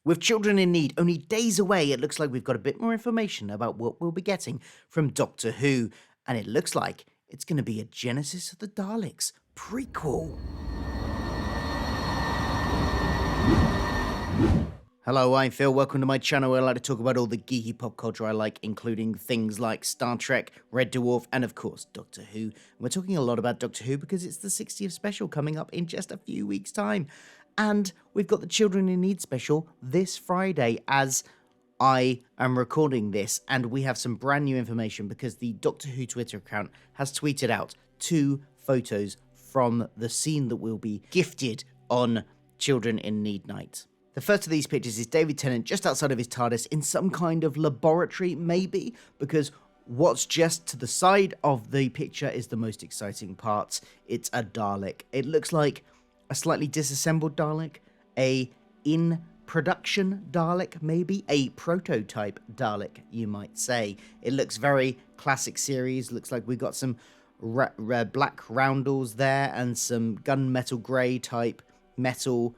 With Children in Need only days away, it looks like we've got a bit more information about what we'll be getting from Doctor Who, and it looks like it's going to be a Genesis of the Daleks prequel. Hello, I'm Phil. Welcome to my channel where I like to talk about all the geeky pop culture I like, including things like Star Trek, Red Dwarf, and of course, Doctor Who. And we're talking a lot about Doctor Who because it's the 60th special coming up in just a few weeks' time. And we've got the Children in Need special this Friday as I am recording this, and we have some brand new information because the Doctor Who Twitter account has tweeted out 2 photos from the scene that will be gifted on Children in Need night. The first of these pictures is David Tennant just outside of his TARDIS in some kind of laboratory, maybe, because what's just to the side of the picture is the most exciting part. It's a Dalek. It looks like a slightly disassembled Dalek, a in-production Dalek, maybe, a prototype Dalek, you might say. It looks very classic series. Looks like we've got some black roundels there and some gunmetal grey type metal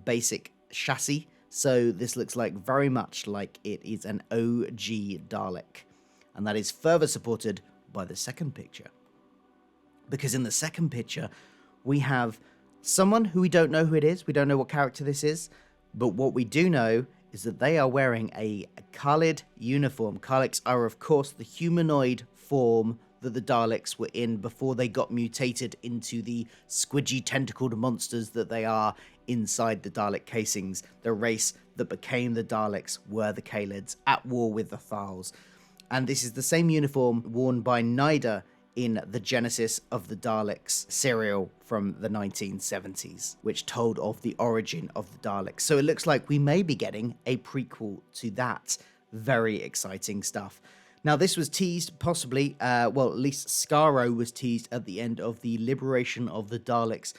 basic chassis, so this looks like very much like it is an OG Dalek, and that is further supported by the second picture, because in the second picture we have someone who we don't know who it is. We don't know what character this is, but what we do know is that they are wearing a Khalid uniform. Daleks are of course the humanoid form that the Daleks were in before they got mutated into the squidgy tentacled monsters that they are inside the Dalek casings. The race that became the Daleks were the Khalids, at war with the Thals. And this is the same uniform worn by Nyder in the Genesis of the Daleks serial from the 1970s, which told of the origin of the Daleks. So it looks like we may be getting a prequel to that. Very exciting stuff. Now, this was teased, possibly, well, at least Skaro was teased at the end of the Liberation of the Daleks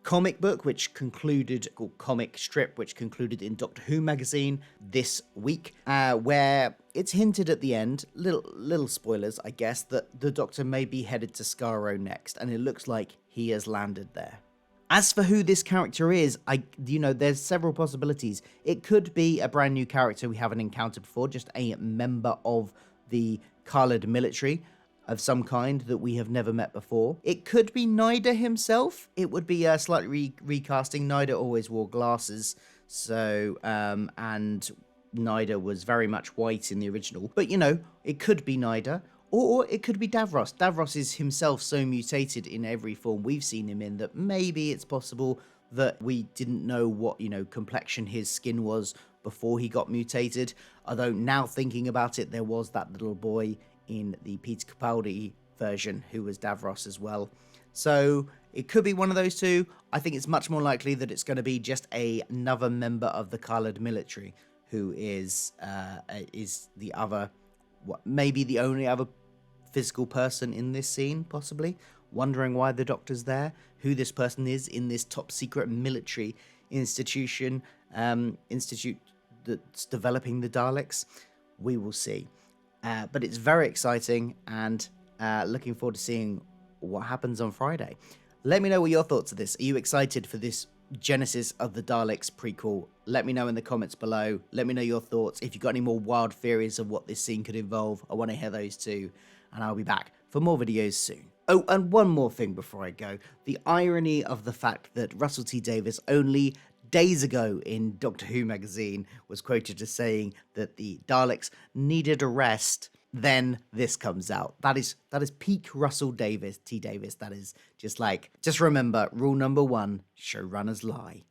comic book, which concluded, or comic strip, which concluded in Doctor Who magazine this week, where it's hinted at the end, little spoilers, I guess, that the Doctor may be headed to Skaro next, and it looks like he has landed there. As for who this character is, there's several possibilities. It could be a brand new character we haven't encountered before, just a member of the Khalid military of some kind that we have never met before. It could be Nyder himself. It would be a slightly recasting. Nyder always wore glasses, so and Nyder was very much white in the original. But it could be Nyder, or it could be Davros. Davros is himself so mutated in every form we've seen him in that maybe it's possible that we didn't know what complexion his skin was before he got mutated. Although now thinking about it, there was that little boy in the Peter Capaldi version who was Davros as well. So it could be one of those two. I think it's much more likely that it's going to be just another member of the Khalid military who is the other, maybe the only other physical person in this scene, possibly. Wondering why the Doctor's there, who this person is in this top secret military institute that's developing the Daleks. We will see. But it's very exciting, and looking forward to seeing what happens on Friday. Let me know what your thoughts of this. Are you excited for this Genesis of the Daleks prequel? Let me know in the comments below. Let me know your thoughts. If you've got any more wild theories of what this scene could involve, I want to hear those too. And I'll be back for more videos soon. Oh, and one more thing before I go. The irony of the fact that Russell T Davies only days ago in Doctor Who magazine was quoted as saying that the Daleks needed a rest. Then this comes out. That is peak Russell T Davies. That is just remember, rule number 1, showrunners lie.